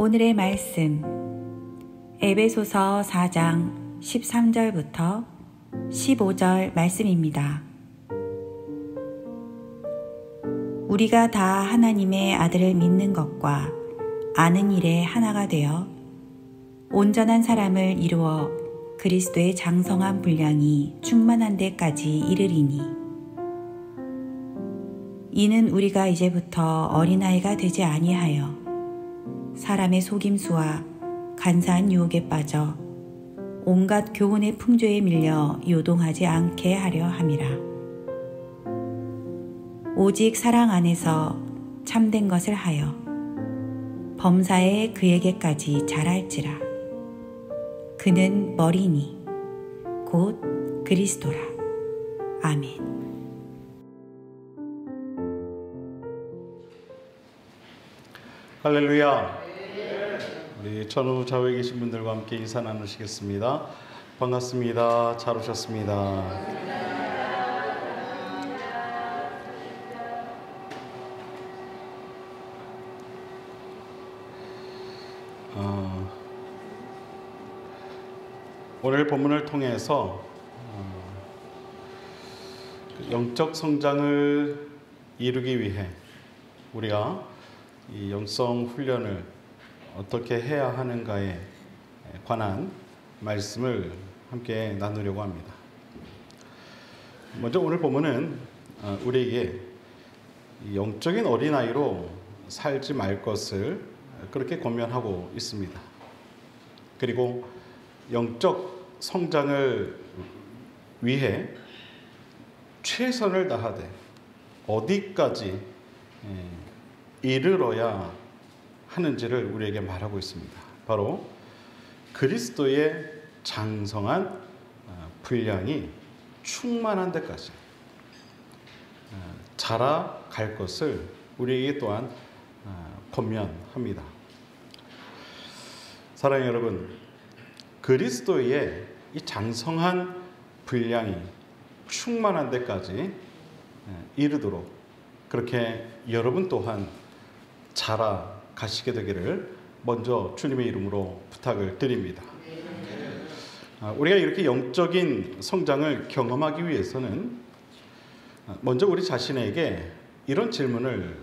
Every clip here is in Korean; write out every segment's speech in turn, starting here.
오늘의 말씀 에베소서 4장 13절부터 15절 말씀입니다. 우리가 다 하나님의 아들을 믿는 것과 아는 일에 하나가 되어 온전한 사람을 이루어 그리스도의 장성한 분량이 충만한 데까지 이르리니, 이는 우리가 이제부터 어린아이가 되지 아니하여 사람의 속임수와 간사한 유혹에 빠져 온갖 교훈의 풍조에 밀려 요동하지 않게 하려 함이라. 오직 사랑 안에서 참된 것을 하여 범사에 그에게까지 자랄지라. 그는 머리니 곧 그리스도라. 아멘. 할렐루야. 우리 전후 좌우에 계신 분들과 함께 인사 나누시겠습니다. 반갑습니다. 잘 오셨습니다. 오늘 본문을 통해서 영적 성장을 이루기 위해 우리가 이 영성 훈련을 어떻게 해야 하는가에 관한 말씀을 함께 나누려고 합니다. 먼저 오늘 본문은 우리에게 영적인 어린아이로 살지 말 것을 그렇게 권면하고 있습니다. 그리고 영적 성장을 위해 최선을 다하되 어디까지 이르러야 하는지를 우리에게 말하고 있습니다. 바로 그리스도의 장성한 분량이 충만한 데까지 자라갈 것을 우리에게 또한 권면합니다. 사랑하는 여러분, 그리스도의 이 장성한 분량이 충만한 데까지 이르도록 그렇게 여러분 또한 자라가시게 되기를 먼저 주님의 이름으로 부탁을 드립니다. 우리가 이렇게 영적인 성장을 경험하기 위해서는 먼저 우리 자신에게 이런 질문을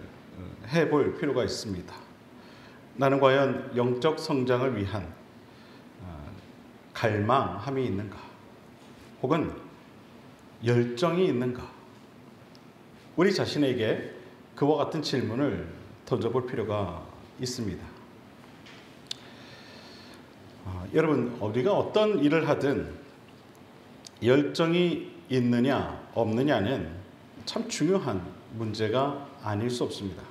해볼 필요가 있습니다. 나는 과연 영적 성장을 위한 갈망함이 있는가? 혹은 열정이 있는가? 우리 자신에게 그와 같은 질문을 던져볼 필요가 있습니다. 여러분, 우리가 어떤 일을 하든 열정이 있느냐 없느냐는 참 중요한 문제가 아닐 수 없습니다.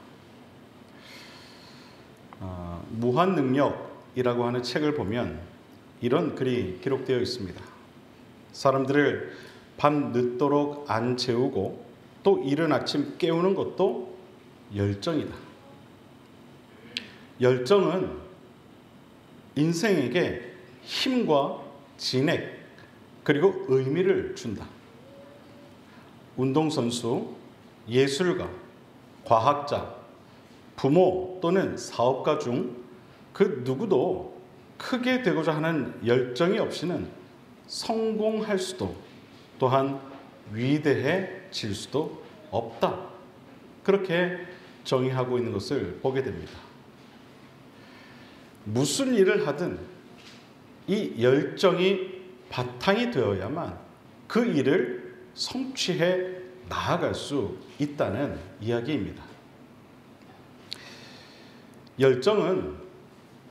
무한능력이라고 하는 책을 보면 이런 글이 기록되어 있습니다. 사람들을 밤 늦도록 안 재우고 또 이른 아침 깨우는 것도 열정이다. 열정은 인생에게 힘과 진액 그리고 의미를 준다. 운동선수, 예술가, 과학자, 부모 또는 사업가 중 그 누구도 크게 되고자 하는 열정이 없이는 성공할 수도 또한 위대해질 수도 없다. 그렇게 정의하고 있는 것을 보게 됩니다. 무슨 일을 하든 이 열정이 바탕이 되어야만 그 일을 성취해 나아갈 수 있다는 이야기입니다. 열정은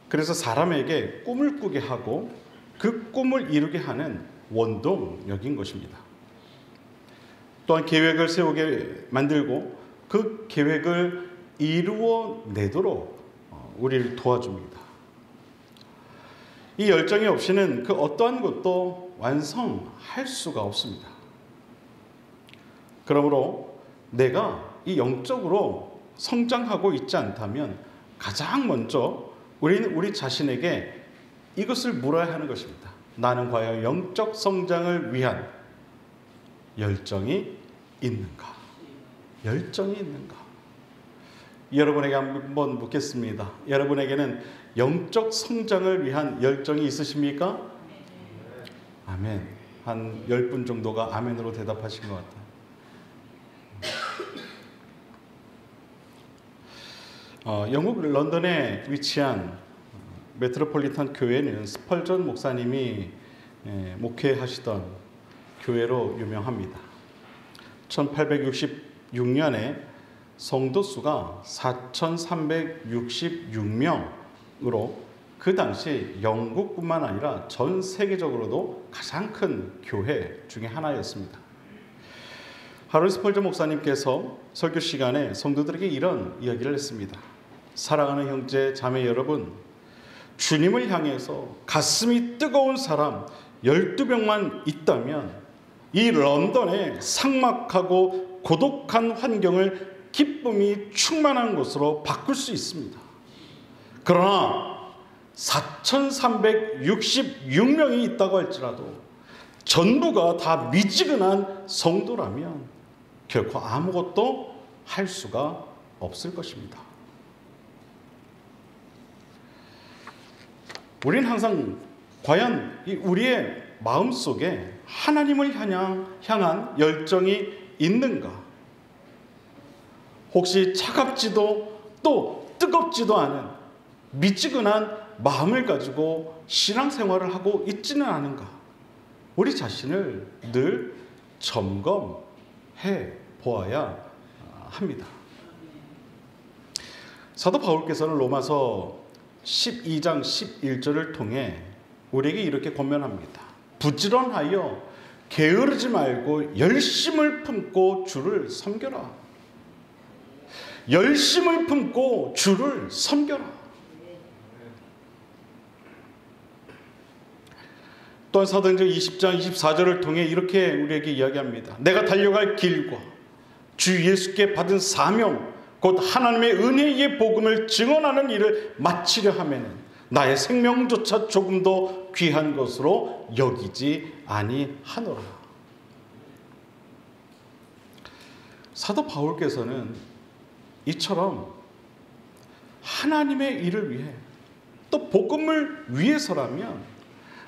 그래서 사람에게 꿈을 꾸게 하고 그 꿈을 이루게 하는 원동력인 것입니다. 또한 계획을 세우게 만들고 그 계획을 이루어내도록 우리를 도와줍니다. 이 열정이 없이는 그 어떠한 것도 완성할 수가 없습니다. 그러므로 내가 이 영적으로 성장하고 있지 않다면 가장 먼저 우리는 우리 자신에게 이것을 물어야 하는 것입니다. 나는 과연 영적 성장을 위한 열정이 있는가? 열정이 있는가? 여러분에게 한번 묻겠습니다. 여러분에게는 영적 성장을 위한 열정이 있으십니까? 아멘. 한 10분 정도가 아멘으로 대답하신 것 같아요. 영국 런던에 위치한 메트로폴리탄 교회는 스펄전 목사님이 목회하시던 교회로 유명합니다. 1866년에 성도 수가 4,366명으로 그 당시 영국뿐만 아니라 전 세계적으로도 가장 큰 교회 중에 하나였습니다. 하롤 스펄전 목사님께서 설교 시간에 성도들에게 이런 이야기를 했습니다. 사랑하는 형제 자매 여러분, 주님을 향해서 가슴이 뜨거운 사람 12명만 있다면 이 런던의 삭막하고 고독한 환경을 기쁨이 충만한 곳으로 바꿀 수 있습니다. 그러나 4,366명이 있다고 할지라도 전부가 다 미지근한 성도라면 결코 아무것도 할 수가 없을 것입니다. 우리는 항상 과연 우리의 마음속에 하나님을 향한 열정이 있는가? 혹시 차갑지도 또 뜨겁지도 않은 미지근한 마음을 가지고 신앙생활을 하고 있지는 않은가? 우리 자신을 늘 점검해 보아야 합니다. 사도 바울께서는 로마서 12장 11절을 통해 우리에게 이렇게 권면합니다. 부지런하여 게으르지 말고 열심을 품고 주를 섬겨라. 열심을 품고 주를 섬겨라. 또한 사도행전 20장 24절을 통해 이렇게 우리에게 이야기합니다. 내가 달려갈 길과 주 예수께 받은 사명 곧 하나님의 은혜의 복음을 증언하는 일을 마치려 하면은 나의 생명조차 조금도 귀한 것으로 여기지 아니하노라. 사도 바울께서는 이처럼 하나님의 일을 위해 또 복음을 위해서라면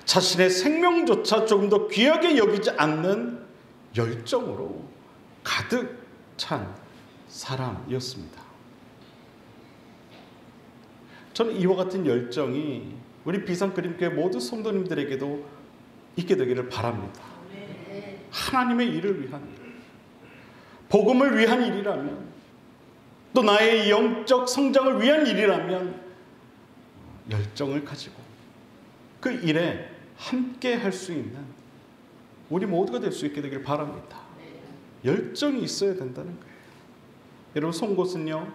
자신의 생명조차 조금 더 귀하게 여기지 않는 열정으로 가득 찬 사람이었습니다. 저는 이와 같은 열정이 우리 비상그림교회 모든 성도님들에게도 있게 되기를 바랍니다. 하나님의 일을 위한 일, 복음을 위한 일이라면 또 나의 영적 성장을 위한 일이라면 열정을 가지고 그 일에 함께 할 수 있는 우리 모두가 될 수 있게 되길 바랍니다. 열정이 있어야 된다는 거예요. 여러분, 송곳은요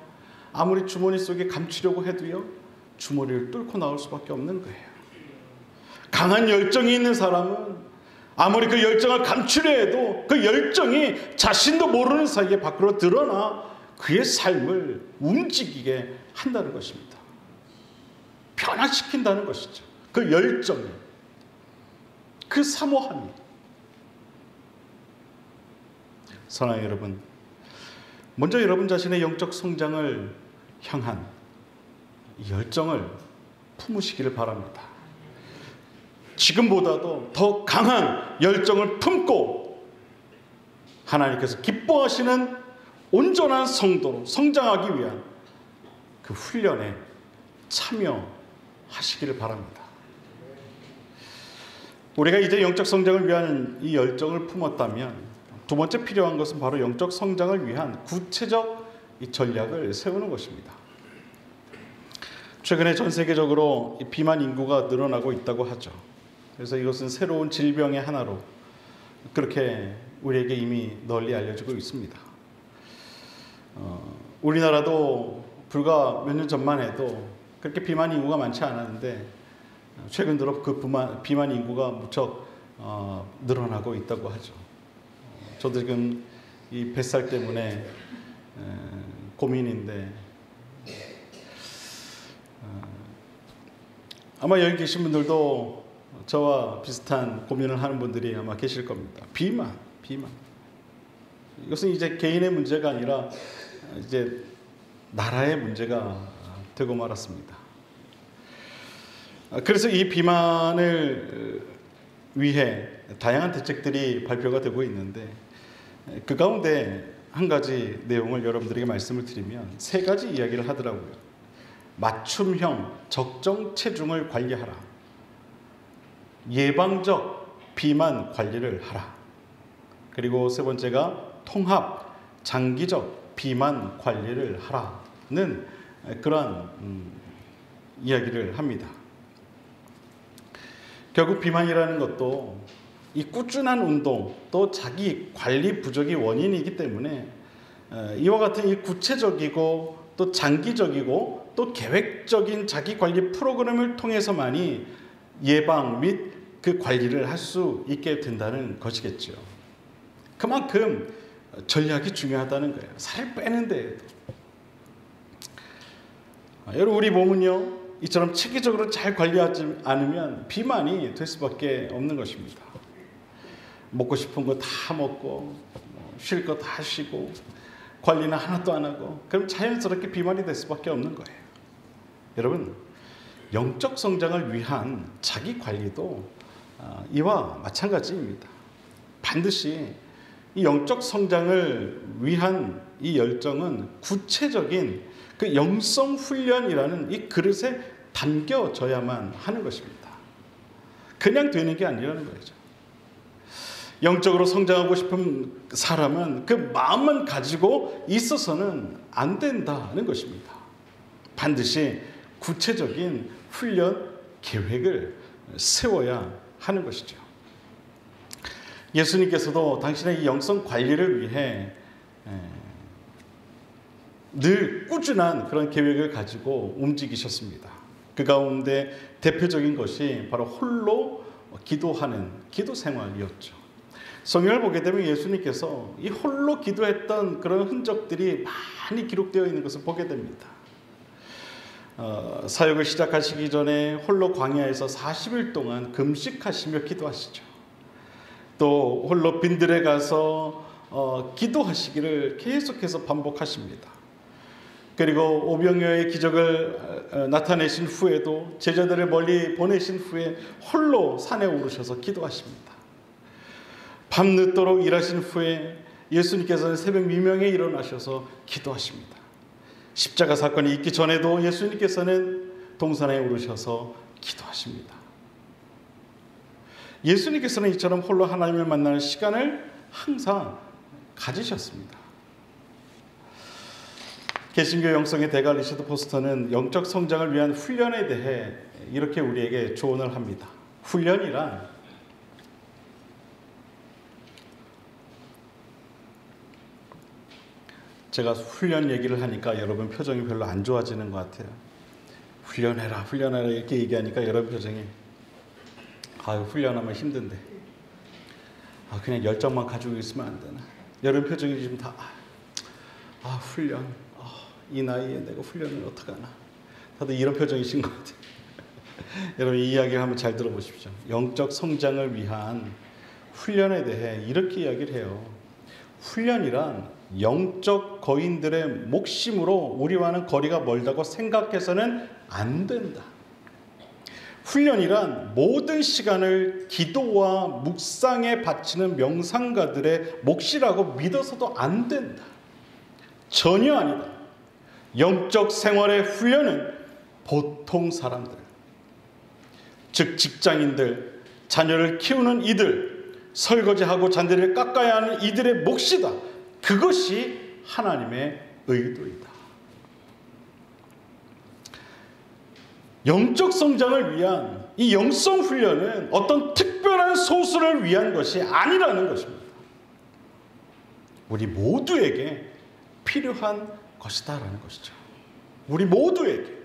아무리 주머니 속에 감추려고 해도요 주머니를 뚫고 나올 수밖에 없는 거예요. 강한 열정이 있는 사람은 아무리 그 열정을 감추려 해도 그 열정이 자신도 모르는 사이에 밖으로 드러나 그의 삶을 움직이게 한다는 것입니다. 변화시킨다는 것이죠. 그 열정이, 그 사모함이. 사랑하는 여러분, 먼저 여러분 자신의 영적 성장을 향한 이 열정을 품으시기를 바랍니다. 지금보다도 더 강한 열정을 품고 하나님께서 기뻐하시는 온전한 성도로 성장하기 위한 그 훈련에 참여하시기를 바랍니다. 우리가 이제 영적 성장을 위한 이 열정을 품었다면 두 번째 필요한 것은 바로 영적 성장을 위한 구체적 이 전략을 세우는 것입니다. 최근에 전 세계적으로 비만 인구가 늘어나고 있다고 하죠. 그래서 이것은 새로운 질병의 하나로 그렇게 우리에게 이미 널리 알려지고 있습니다. 우리나라도 불과 몇 년 전만 해도 그렇게 비만 인구가 많지 않았는데 최근 들어 그 비만 인구가 무척 늘어나고 있다고 하죠. 저도 지금 이 뱃살 때문에 고민인데 아마 여기 계신 분들도 저와 비슷한 고민을 하는 분들이 아마 계실 겁니다. 비만. 이것은 이제 개인의 문제가 아니라 이제 나라의 문제가 되고 말았습니다. 그래서 이 비만을 위해 다양한 대책들이 발표가 되고 있는데 그 가운데 한 가지 내용을 여러분들에게 말씀을 드리면 세 가지 이야기를 하더라고요. 맞춤형 적정 체중을 관리하라. 예방적 비만 관리를 하라. 그리고 세 번째가 통합 장기적 비만 관리를 하라는 그러한 이야기를 합니다. 결국 비만이라는 것도 이 꾸준한 운동 또 자기 관리 부족이 원인이기 때문에 이와 같은 이 구체적이고 또 장기적이고 또 계획적인 자기 관리 프로그램을 통해서만이 예방 및 그 관리를 할 수 있게 된다는 것이겠죠. 그만큼 전략이 중요하다는 거예요. 살을 빼는 데에도. 여러분 우리 몸은요 이처럼 체계적으로 잘 관리하지 않으면 비만이 될 수밖에 없는 것입니다. 먹고 싶은 거 다 먹고 쉴 거 다 쉬고 관리는 하나도 안 하고 그럼 자연스럽게 비만이 될 수밖에 없는 거예요. 여러분 영적 성장을 위한 자기 관리도 이와 마찬가지입니다. 반드시 이 영적 성장을 위한 이 열정은 구체적인 그 영성 훈련이라는 이 그릇에 담겨져야만 하는 것입니다. 그냥 되는 게 아니라는 거죠. 영적으로 성장하고 싶은 사람은 그 마음만 가지고 있어서는 안 된다는 것입니다. 반드시 구체적인 훈련 계획을 세워야 하는 것이죠. 예수님께서도 당신의 이 영성 관리를 위해 늘 꾸준한 그런 계획을 가지고 움직이셨습니다. 그 가운데 대표적인 것이 바로 홀로 기도하는 기도 생활이었죠. 성경을 보게 되면 예수님께서 이 홀로 기도했던 그런 흔적들이 많이 기록되어 있는 것을 보게 됩니다. 사역을 시작하시기 전에 홀로 광야에서 40일 동안 금식하시며 기도하시죠. 또 홀로 빈들에 가서 기도하시기를 계속해서 반복하십니다. 그리고 오병이어의 기적을 나타내신 후에도 제자들을 멀리 보내신 후에 홀로 산에 오르셔서 기도하십니다. 밤늦도록 일하신 후에 예수님께서는 새벽 미명에 일어나셔서 기도하십니다. 십자가 사건이 있기 전에도 예수님께서는 동산에 오르셔서 기도하십니다. 예수님께서는 이처럼 홀로 하나님을 만나는 시간을 항상 가지셨습니다. 개신교 영성의 대가 리처드 포스터는 영적 성장을 위한 훈련에 대해 이렇게 우리에게 조언을 합니다. 훈련이란 제가 훈련 얘기를 하니까 여러분 표정이 별로 안 좋아지는 것 같아요. 훈련해라, 훈련해라 이렇게 얘기하니까 여러분 표정이 아유 훈련하면 힘든데 그냥 열정만 가지고 있으면 안 되나. 여러분 표정이 지금 다 훈련 이 나이에 내가 훈련을 어떡하나. 다들 이런 표정이신 것 같아요. 여러분 이 이야기를 한번 잘 들어보십시오. 영적 성장을 위한 훈련에 대해 이렇게 이야기를 해요. 훈련이란 영적 거인들의 목심으로 우리와는 거리가 멀다고 생각해서는 안 된다. 훈련이란 모든 시간을 기도와 묵상에 바치는 명상가들의 몫이라고 믿어서도 안 된다. 전혀 아니다. 영적 생활의 훈련은 보통 사람들, 즉 직장인들, 자녀를 키우는 이들, 설거지하고 잔디를 깎아야 하는 이들의 몫이다. 그것이 하나님의 의도이다. 영적 성장을 위한 이 영성 훈련은 어떤 특별한 소수를 위한 것이 아니라는 것입니다. 우리 모두에게 필요한 것이다라는 것이죠. 우리 모두에게.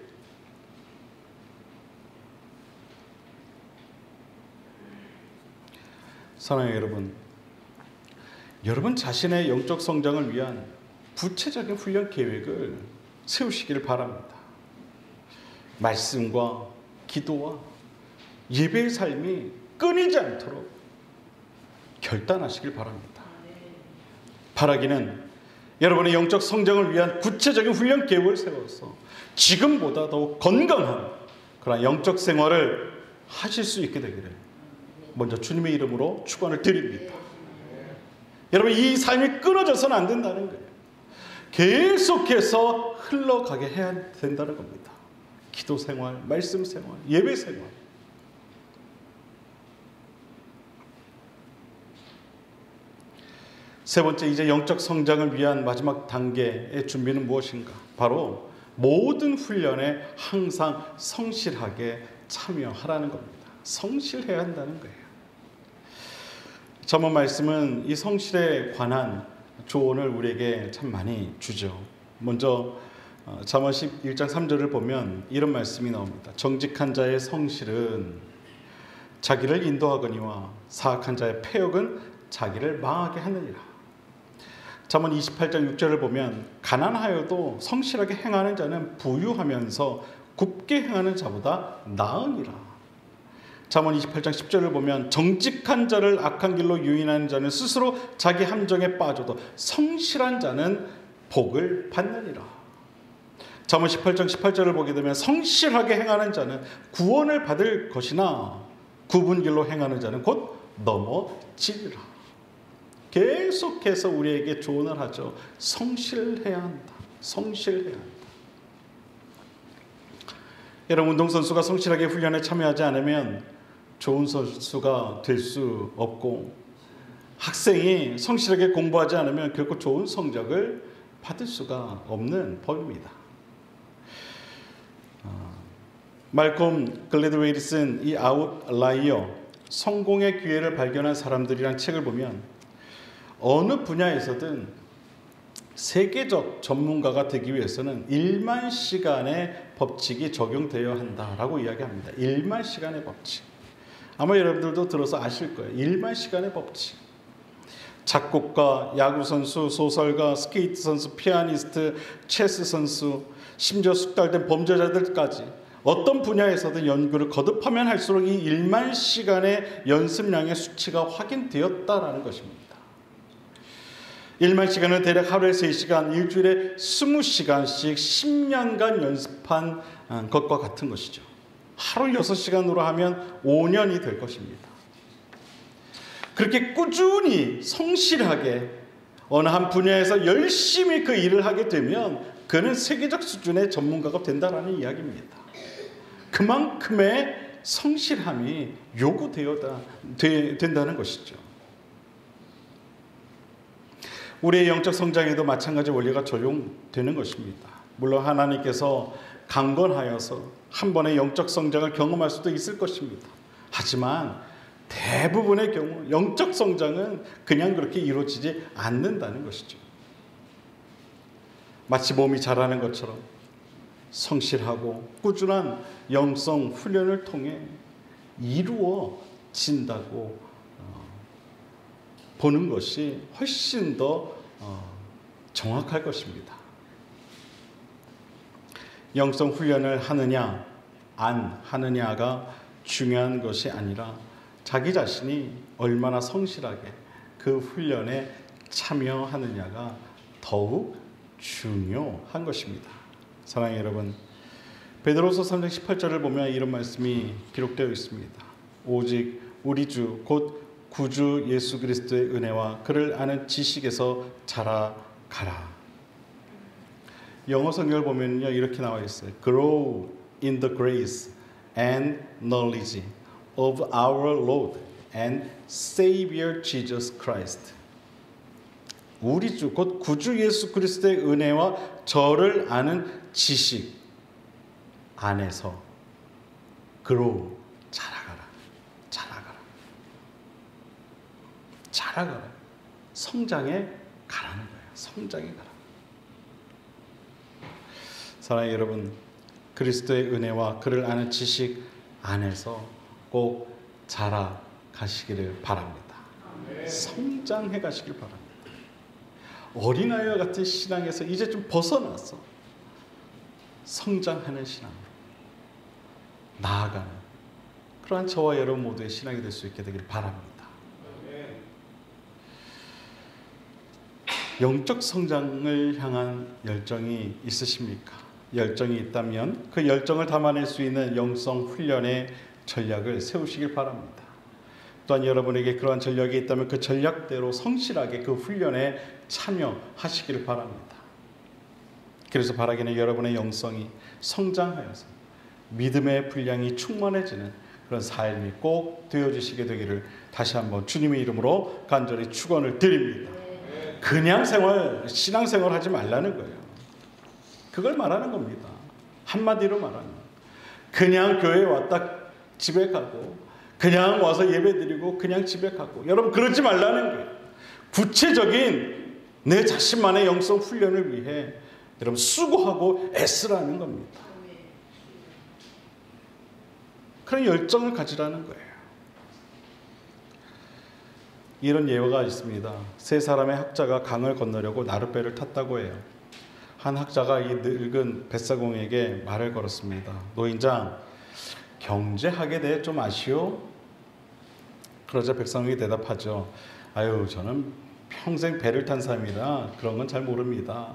사랑하는 여러분, 여러분 자신의 영적 성장을 위한 구체적인 훈련 계획을 세우시기를 바랍니다. 말씀과 기도와 예배의 삶이 끊이지 않도록 결단하시길 바랍니다. 바라기는 여러분의 영적 성장을 위한 구체적인 훈련 계획을 세워서 지금보다 더욱 건강한 그런 영적 생활을 하실 수 있게 되기를 먼저 주님의 이름으로 축원을 드립니다. 여러분, 이 삶이 끊어져서는 안 된다는 거예요. 계속해서 흘러가게 해야 된다는 겁니다. 기도 생활, 말씀 생활, 예배 생활. 세 번째, 이제 영적 성장을 위한 마지막 단계의 준비는 무엇인가? 바로 모든 훈련에 항상 성실하게 참여하라는 겁니다. 성실해야 한다는 거예요. 잠언 말씀은 이 성실에 관한 조언을 우리에게 참 많이 주죠. 먼저 잠언 11장 3절을 보면 이런 말씀이 나옵니다. 정직한 자의 성실은 자기를 인도하거니와 사악한 자의 패역은 자기를 망하게 하느니라. 잠언 28장 6절을 보면 가난하여도 성실하게 행하는 자는 부유하면서 굽게 행하는 자보다 나으니라. 잠언 28장 10절을 보면 정직한 자를 악한 길로 유인하는 자는 스스로 자기 함정에 빠져도 성실한 자는 복을 받느니라. 잠언 18장 18절을 보게 되면 성실하게 행하는 자는 구원을 받을 것이나 굽은 길로 행하는 자는 곧 넘어지리라. 계속해서 우리에게 조언을 하죠. 성실해야 한다. 성실해야 한다. 여러분, 운동선수가 성실하게 훈련에 참여하지 않으면 좋은 선수가 될 수 없고, 학생이 성실하게 공부하지 않으면 결코 좋은 성적을 받을 수가 없는 법입니다. 말콤 글래드웨일이 쓴 이 아웃라이어, 성공의 기회를 발견한 사람들이란 책을 보면 어느 분야에서든 세계적 전문가가 되기 위해서는 1만 시간의 법칙이 적용되어야 한다라고 이야기합니다. 1만 시간의 법칙. 아마 여러분들도 들어서 아실 거예요. 1만 시간의 법칙. 작곡가, 야구선수, 소설가, 스케이트 선수, 피아니스트, 체스 선수, 심지어 숙달된 범죄자들까지 어떤 분야에서든 연구를 거듭하면 할수록 이 1만 시간의 연습량의 수치가 확인되었다라는 것입니다. 1만 시간은 대략 하루에 3시간, 일주일에 20시간씩 10년간 연습한 것과 같은 것이죠. 하루 6시간으로 하면 5년이 될 것입니다. 그렇게 꾸준히 성실하게 어느 한 분야에서 열심히 그 일을 하게 되면 그는 세계적 수준의 전문가가 된다는 이야기입니다. 그만큼의 성실함이 된다는 것이죠. 우리의 영적 성장에도 마찬가지 원리가 적용되는 것입니다. 물론 하나님께서 강건하여서 한 번의 영적 성장을 경험할 수도 있을 것입니다. 하지만 대부분의 경우 영적 성장은 그냥 그렇게 이루어지지 않는다는 것이죠. 마치 몸이 자라는 것처럼 성실하고 꾸준한 영성 훈련을 통해 이루어진다고 보는 것이 훨씬 더 정확할 것입니다. 영성 훈련을 하느냐 안 하느냐가 중요한 것이 아니라 자기 자신이 얼마나 성실하게 그 훈련에 참여하느냐가 더욱 중요한 것입니다. 사랑하는 여러분, 베드로서 3장 18절을 보면 이런 말씀이 기록되어 있습니다. 오직 우리 주 곧 구주 예수 그리스도의 은혜와 그를 아는 지식에서 자라가라. 영어 성경을 보면요, 이렇게 나와 있어요. Grow in the grace and knowledge of our Lord and Savior Jesus Christ. 우리 주 곧 구주 예수 그리스도의 은혜와 저를 아는 지식 안에서 grow, 자라가라. 성장해 가라는 거예요. 성장해 가라. 사랑하는 여러분, 그리스도의 은혜와 그를 아는 지식 안에서 꼭 자라가시기를 바랍니다. 성장해 가시길 바랍니다. 어린아이와 같은 신앙에서 이제 좀 벗어나서 성장하는 신앙으로 나아가는 그러한 저와 여러분 모두의 신앙이 될 수 있게 되길 바랍니다. 영적 성장을 향한 열정이 있으십니까? 열정이 있다면 그 열정을 담아낼 수 있는 영성 훈련의 전략을 세우시길 바랍니다. 또한 여러분에게 그러한 전략이 있다면 그 전략대로 성실하게 그 훈련에 참여하시기를 바랍니다. 그래서 바라기는 여러분의 영성이 성장하여서 믿음의 분량이 충만해지는 그런 삶이 꼭 되어지시게 되기를 다시 한번 주님의 이름으로 간절히 축원을 드립니다. 그냥 신앙생활 하지 말라는 거예요. 그걸 말하는 겁니다. 한마디로 말하면 그냥 교회에 왔다 집에 가고 그냥 와서 예배드리고 그냥 집에 가고, 여러분 그러지 말라는 거예요. 구체적인 내 자신만의 영성 훈련을 위해 여러분 수고하고 애쓰라는 겁니다. 그런 열정을 가지라는 거예요. 이런 예화가 있습니다. 세 사람의 학자가 강을 건너려고 나룻배를 탔다고 해요. 한 학자가 이 늙은 뱃사공에게 말을 걸었습니다. 노인장, 경제학에 대해 좀 아시오? 그러자 뱃사공이 대답하죠. 아유, 저는 평생 배를 탄 사람이라 그런 건 잘 모릅니다.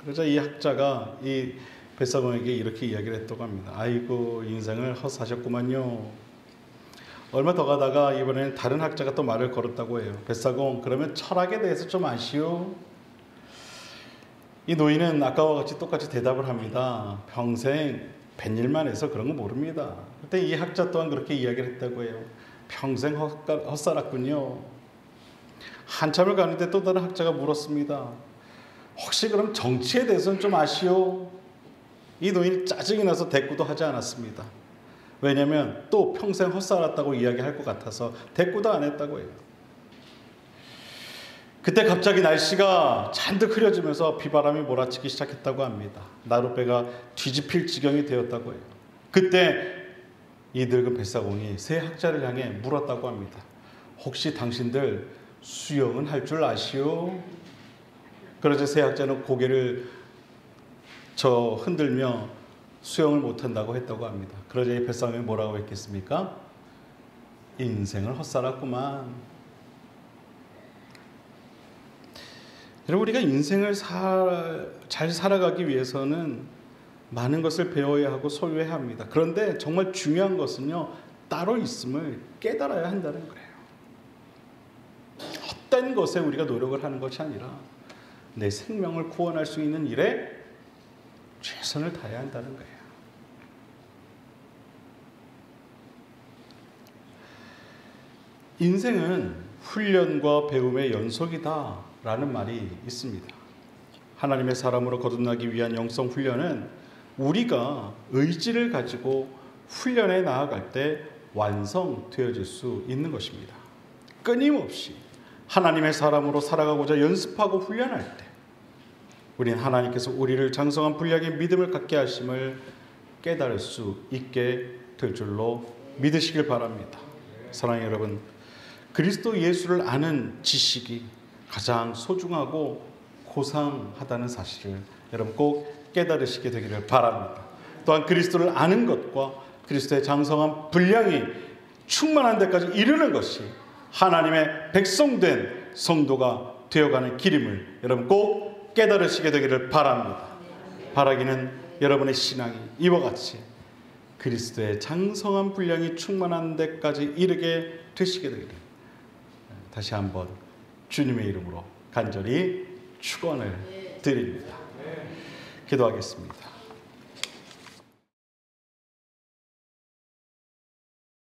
그러자 이 학자가 이 뱃사공에게 이렇게 이야기를 했다고 합니다. 아이고, 인생을 헛사셨구만요. 얼마 더 가다가 이번에는 다른 학자가 또 말을 걸었다고 해요. 뱃사공, 그러면 철학에 대해서 좀 아시오? 이 노인은 아까와 같이 똑같이 대답을 합니다. 평생 뱃일만 해서 그런 거 모릅니다. 그때 이 학자 또한 그렇게 이야기를 했다고 해요. 평생 헛살았군요. 한참을 가는데 또 다른 학자가 물었습니다. 혹시 그럼 정치에 대해서는 좀 아시오? 이 노인이 짜증이 나서 대꾸도 하지 않았습니다. 왜냐하면 또 평생 헛살았다고 이야기할 것 같아서 대꾸도 안 했다고 해요. 그때 갑자기 날씨가 잔뜩 흐려지면서 비바람이 몰아치기 시작했다고 합니다. 나룻배가 뒤집힐 지경이 되었다고 해요. 그때 이 늙은 뱃사공이 세 학자를 향해 물었다고 합니다. 혹시 당신들 수영은 할 줄 아시오? 그러자 세 학자는 고개를 흔들며 수영을 못한다고 했다고 합니다. 그러자 이 뱃사공이 뭐라고 했겠습니까? 인생을 헛살았구만. 여러분, 우리가 인생을 잘 살아가기 위해서는 많은 것을 배워야 하고 소유해야 합니다. 그런데 정말 중요한 것은요, 따로 있음을 깨달아야 한다는 거예요. 헛된 것에 우리가 노력을 하는 것이 아니라 내 생명을 구원할 수 있는 일에 최선을 다해야 한다는 거예요. 인생은 훈련과 배움의 연속이다 라는 말이 있습니다. 하나님의 사람으로 거듭나기 위한 영성 훈련은 우리가 의지를 가지고 훈련에 나아갈 때 완성되어질 수 있는 것입니다. 끊임없이 하나님의 사람으로 살아가고자 연습하고 훈련할 때 우리는 하나님께서 우리를 장성한 분량의 믿음을 갖게 하심을 깨달을 수 있게 될 줄로 믿으시길 바랍니다. 사랑하는 여러분, 그리스도 예수를 아는 지식이 가장 소중하고 고상하다는 사실을 여러분 꼭 깨달으시게 되기를 바랍니다. 또한 그리스도를 아는 것과 그리스도의 장성한 분량이 충만한 데까지 이르는 것이 하나님의 백성된 성도가 되어가는 길임을 여러분 꼭 깨달으시게 되기를 바랍니다. 바라기는 여러분의 신앙이 이와 같이 그리스도의 장성한 분량이 충만한 데까지 이르게 되시게 되기를 다시 한번 주님의 이름으로 간절히 축원을 드립니다. 기도하겠습니다.